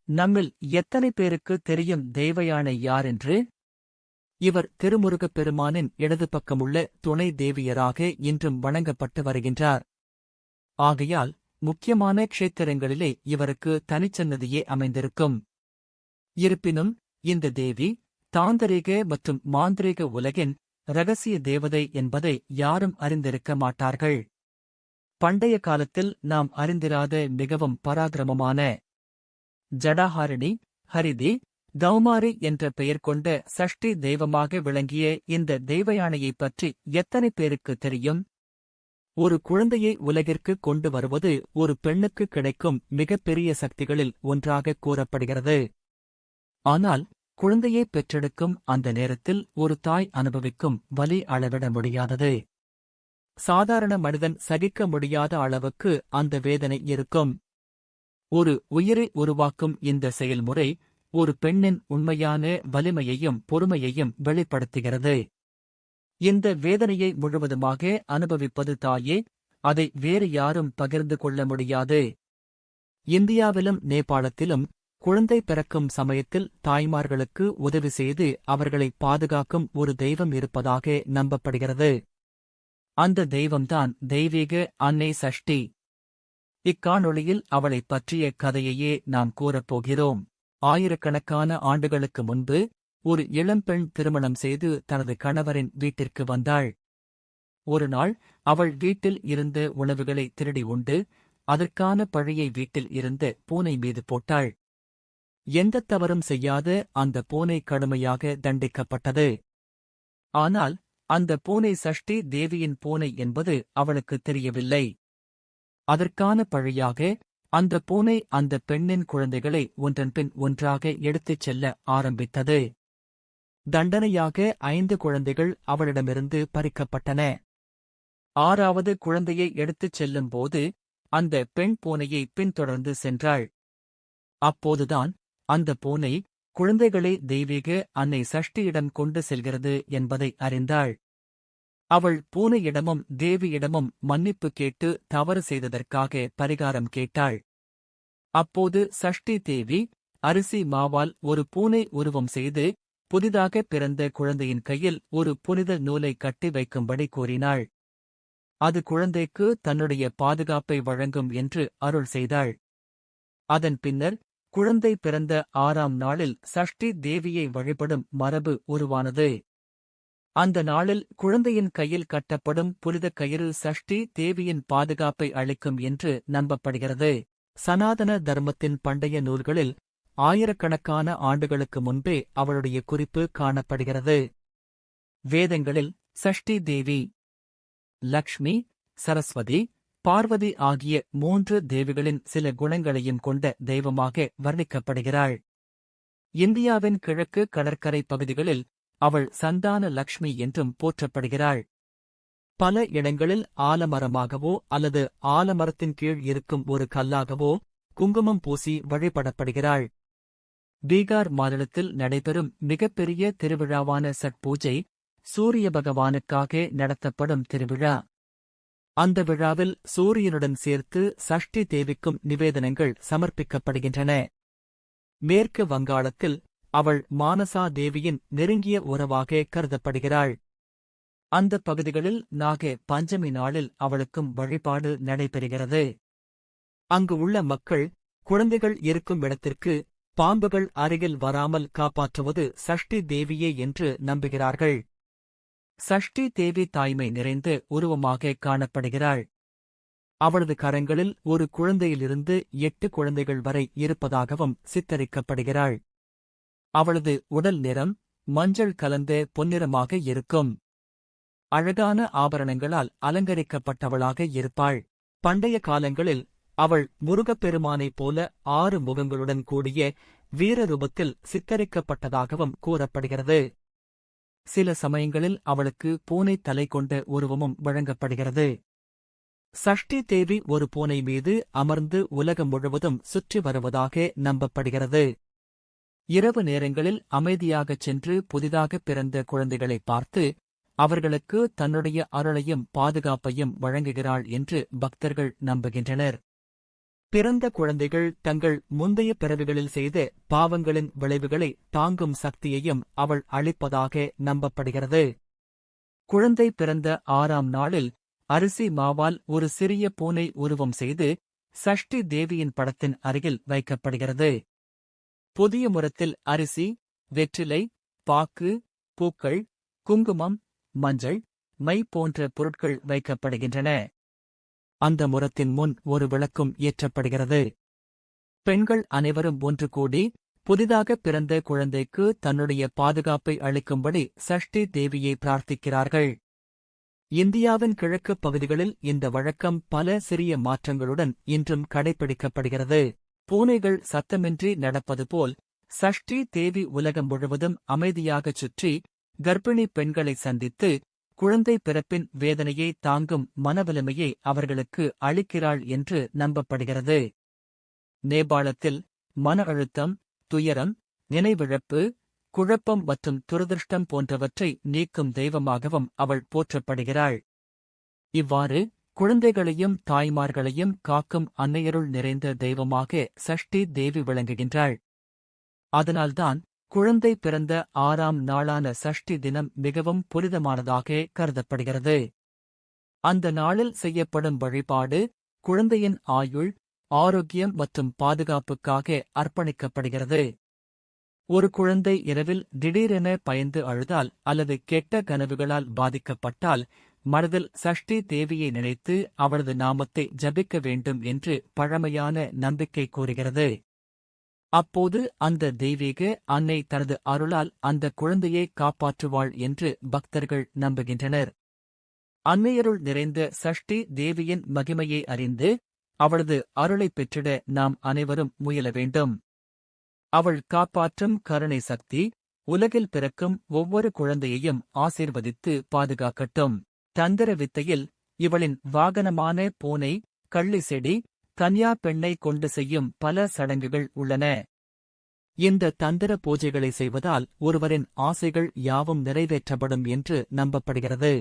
நம்மில் எத்தனை பேருக்கு தெரியும் தெய்வயானை யாரென்று? இவர் திருமுருகப் பெருமானின் இடது பக்கமுள்ள துணை தேவியராக இன்றும் வணங்கப்பட்டு வருகின்றார். ஆகையால் முக்கியமான க்ஷேத்திரங்களிலே இவருக்கு தனிச்சன்னதியே அமைந்திருக்கும். இருப்பினும் இந்த தேவி தாந்திரீக மற்றும் மாந்திரீக உலகின் இரகசிய தேவதை என்பதை யாரும் அறிந்திருக்க மாட்டார்கள். பண்டைய காலத்தில் நாம் அறிந்திராத மிகவும் பராக்கிரமமான ஜடாஹாரிணி, ஹரிதி, கௌமாரி என்ற பெயர் கொண்ட சஷ்டி தெய்வமாக விளங்கிய இந்த தெய்வயானையைப் பற்றி எத்தனை பேருக்கு தெரியும்? ஒரு குழந்தையை உலகிற்கு கொண்டு வருவது ஒரு பெண்ணுக்கு கிடைக்கும் மிகப்பெரிய சக்திகளில் ஒன்றாக கூறப்படுகிறது. ஆனால் குழந்தையை பெற்றெடுக்கும் அந்த நேரத்தில் ஒரு தாய் அனுபவிக்கும் வலி அளவிட முடியாதது. சாதாரண மனிதன் சகிக்க முடியாத அளவுக்கு அந்த வேதனை இருக்கும். ஒரு உயிரை உருவாக்கும் இந்த செயல்முறை ஒரு பெண்ணின் உண்மையான வலிமையையும் பொறுமையையும் வெளிப்படுத்துகிறது. இந்த வேதனையை முழுவதுமாக அனுபவிப்பது தாயே, அதை வேறு யாரும் பகிர்ந்து கொள்ள முடியாது. இந்தியாவிலும் நேபாளத்திலும் குழந்தை பிறக்கும் சமயத்தில் தாய்மார்களுக்கு உதவி செய்து அவர்களை பாதுகாக்கும் ஒரு தெய்வம் இருப்பதாக நம்பப்படுகிறது. அந்த தெய்வம்தான் தெய்வீக அன்னை சஷ்டி. இக்காணொளியில் அவளைப் பற்றிய கதையையே நாம் கூறப்போகிறோம். ஆயிரக்கணக்கான ஆண்டுகளுக்கு முன்பு ஒரு இளம்பெண் திருமணம் செய்து தனது கணவரின் வீட்டிற்கு வந்தாள். ஒரு நாள் அவள் வீட்டில் இருந்த உணவுகளை திருடி உண்டு அதற்கான பழியை வீட்டில் இருந்த பூனை மீது போட்டாள். எந்தத் தவறும் செய்யாத அந்த பூனை கடுமையாக தண்டிக்கப்பட்டது. ஆனால் அந்த பூனை சஷ்டி தேவியின் பூனை என்பது அவளுக்கு தெரியவில்லை. அதற்கான பழியாக அந்த பூனை அந்த பெண்ணின் குழந்தைகளை ஒன்றன்பின் ஒன்றாக எடுத்துச் செல்ல ஆரம்பித்தது. தண்டனையாக 5 குழந்தைகள் அவளிடமிருந்து பறிக்கப்பட்டன. 6வது குழந்தையை எடுத்துச் செல்லும்போது அந்த பெண் பூனையை பின்தொடர்ந்து சென்றாள். அப்போதுதான் அந்த பூனை குழந்தைகளை தெய்வீக அன்னை சஷ்டியிடம் கொண்டு செல்கிறது என்பதை அறிந்தாள். அவள் பூனையிடமும் தேவியிடமும் மன்னிப்பு கேட்டு தவறு செய்ததற்காக பரிகாரம் கேட்டாள். அப்போது சஷ்டி தேவி அரிசி மாவால் ஒரு பூனை உருவம் செய்து புதிதாக பிறந்த குழந்தையின் கையில் ஒரு புனித நூலை கட்டி வைக்கும்படி கூறினாள். அது குழந்தைக்கு தன்னுடைய பாதுகாப்பை வழங்கும் என்று அருள் செய்தாள். அதன் பின்னர் குழந்தை பிறந்த 6ஆம் நாளில் சஷ்டி தேவியை வழிபடும் மரபு உருவானது. அந்த நாளில் குழந்தையின் கையில் கட்டப்படும் புனித கயிறு சஷ்டி தேவியின் பாதுகாப்பை அளிக்கும் என்று நம்பப்படுகிறது. சனாதன தர்மத்தின் பண்டைய நூல்களில் ஆயிரக்கணக்கான ஆண்டுகளுக்கு முன்பே அவளுடைய குறிப்பு காணப்படுகிறது. வேதங்களில் சஷ்டி தேவி லக்ஷ்மி, சரஸ்வதி, பார்வதி ஆகிய 3 தேவிகளின் சில குணங்களையும் கொண்ட தெய்வமாக வர்ணிக்கப்படுகிறாள். இந்தியாவின் கிழக்கு கடற்கரை பகுதிகளில் அவள் சந்தான லக்ஷ்மி என்றும் போற்றப்படுகிறாள். பல இடங்களில் ஆலமரமாகவோ அல்லது ஆலமரத்தின் கீழ் இருக்கும் ஒரு கல்லாகவோ குங்குமம் பூசி வழிபடப்படுகிறாள். பீகார் மாநிலத்தில் நடைபெறும் மிகப்பெரிய திருவிழாவான சட் பூஜை சூரிய பகவானுக்காக நடத்தப்படும் திருவிழா. அந்த விழாவில் சூரியனுடன் சேர்த்து சஷ்டி தேவிக்கும் நிவேதனங்கள் சமர்ப்பிக்கப்படுகின்றன. மேற்கு வங்காளத்தில் அவள் மானசா தேவியின் நெருங்கிய உறவாக கருதப்படுகிறாள். அந்த பகுதிகளில் நாக பஞ்சமி நாளில் அவளுக்கும் வழிபாடு நடைபெறுகிறது. அங்கு உள்ள மக்கள் குழந்தைகள் இருக்கும் இடத்திற்கு பாம்புகள் அருகில் வராமல் காப்பாற்றுவது சஷ்டி தேவியே என்று நம்புகிறார்கள். சஷ்டி தேவி தாய்மை நிறைந்த உருவமாக காணப்படுகிறாள். அவளது கரங்களில் ஒரு குழந்தையிலிருந்து 8 குழந்தைகள் வரை இருப்பதாகவும் சித்தரிக்கப்படுகிறாள். அவளது உடல் நிறம் மஞ்சள் கலந்த பொன்னிறமாக இருக்கும். அழகான ஆபரணங்களால் அலங்கரிக்கப்பட்டவளாக இருப்பாள். பண்டைய காலங்களில் அவள் முருகப்பெருமானைப் போல 6 முகங்களுடன் கூடிய வீரரூபத்தில் சித்தரிக்கப்பட்டதாகவும் கூறப்படுகிறது. சில சமயங்களில் அவளுக்கு பூனை தலை கொண்ட உருவமும் வழங்கப்படுகிறது. சஷ்டி தேவி ஒரு பூனை மீது அமர்ந்து உலகம் முழுவதும் சுற்றி வருவதாக நம்பப்படுகிறது. இரவு நேரங்களில் அமைதியாகச் சென்று புதிதாக பிறந்த குழந்தைகளை பார்த்து அவர்களுக்கு தன்னுடைய அருளையும் பாதுகாப்பையும் வழங்குகிறாள் என்று பக்தர்கள் நம்புகின்றனர். பிறந்த குழந்தைகள் தங்கள் முந்தைய பிறவிகளில் செய்த பாவங்களின் விளைவுகளை தாங்கும் சக்தியையும் அவள் அளிப்பதாக நம்பப்படுகிறது. குழந்தை பிறந்த 6ஆம் நாளில் அரிசி மாவால் ஒரு சிறிய பூனை உருவம் செய்து சஷ்டி தேவியின் படத்தின் அருகில் வைக்கப்படுகிறது. புதிய முறத்தில் அரிசி, வெற்றிலை, பாக்கு, பூக்கள், குங்குமம், மஞ்சள், மை போன்ற பொருட்கள் வைக்கப்படுகின்றன. அந்த முறத்தின் முன் ஒரு விளக்கும் ஏற்றப்படுகிறது. பெண்கள் அனைவரும் ஒன்று கூடி புதிதாக பிறந்த குழந்தைக்கு தன்னுடைய பாதுகாப்பை அளிக்கும்படி சஷ்டி தேவியை பிரார்த்திக்கிறார்கள். இந்தியாவின் கிழக்குப் பகுதிகளில் இந்த வழக்கம் பல சிறிய மாற்றங்களுடன் இன்றும் கடைபிடிக்கப்படுகிறது. பூனைகள் சத்தமின்றி நடப்பது போல் சஷ்டி தேவி உலகம் முழுவதும் அமைதியாகச் சுற்றி கர்ப்பிணி பெண்களை சந்தித்து குழந்தை பிறப்பின் வேதனையை தாங்கும் மனவலிமையை அவர்களுக்கு அளிக்கிறாள் என்று நம்பப்படுகிறது. நேபாளத்தில் மன அழுத்தம், துயரம், நினைவிழப்பு, குழப்பம் மற்றும் துரதிருஷ்டம் போன்றவற்றை நீக்கும் தெய்வமாகவும் அவள் போற்றப்படுகிறாள். இவ்வாறு குழந்தைகளையும் தாய்மார்களையும் காக்கும் அன்னையருள் நிறைந்த தெய்வமாக சஷ்டி தேவி விளங்குகின்றாள். அதனால்தான் குழந்தை பிறந்த 6ஆம் நாளான சஷ்டி தினம் மிகவும் புனிதமானதாக கருதப்படுகிறது. அந்த நாளில் செய்யப்படும் வழிபாடு குழந்தையின் ஆயுள், ஆரோக்கியம் மற்றும் பாதுகாப்புக்காக அர்ப்பணிக்கப்படுகிறது. ஒரு குழந்தை இரவில் திடீரென பயந்து அழுதால் அல்லது கெட்ட கனவுகளால் பாதிக்கப்பட்டால் மனதில் சஷ்டி தேவியை நினைத்து அவளது நாமத்தை ஜபிக்க வேண்டும் என்று பழமையான நம்பிக்கை கூறுகிறது. அப்போது அந்த தெய்வீக அன்னை தனது அருளால் அந்த குழந்தையை காப்பாற்றுவாள் என்று பக்தர்கள் நம்புகின்றனர். அன்னையருள் நிறைந்த சஷ்டி தேவியின் மகிமையை அறிந்து அவளது அருளைப் பெற்றிட நாம் அனைவரும் முயல வேண்டும். அவள் காப்பாற்றும் கருணை சக்தி உலகில் பிறக்கும் ஒவ்வொரு குழந்தையையும் ஆசீர்வதித்து பாதுகாக்கட்டும். தந்திர வித்தையில் இவளின் வாகனமான பூனை, கள்ளி செடி, கன்யா பெண்ணை கொண்டு செய்யும் பல சடங்குகள் உள்ளன. இந்த தந்திர பூஜைகளை செய்வதால் ஒருவரின் ஆசைகள் யாவும் நிறைவேற்றப்படும் என்று நம்பப்படுகிறது.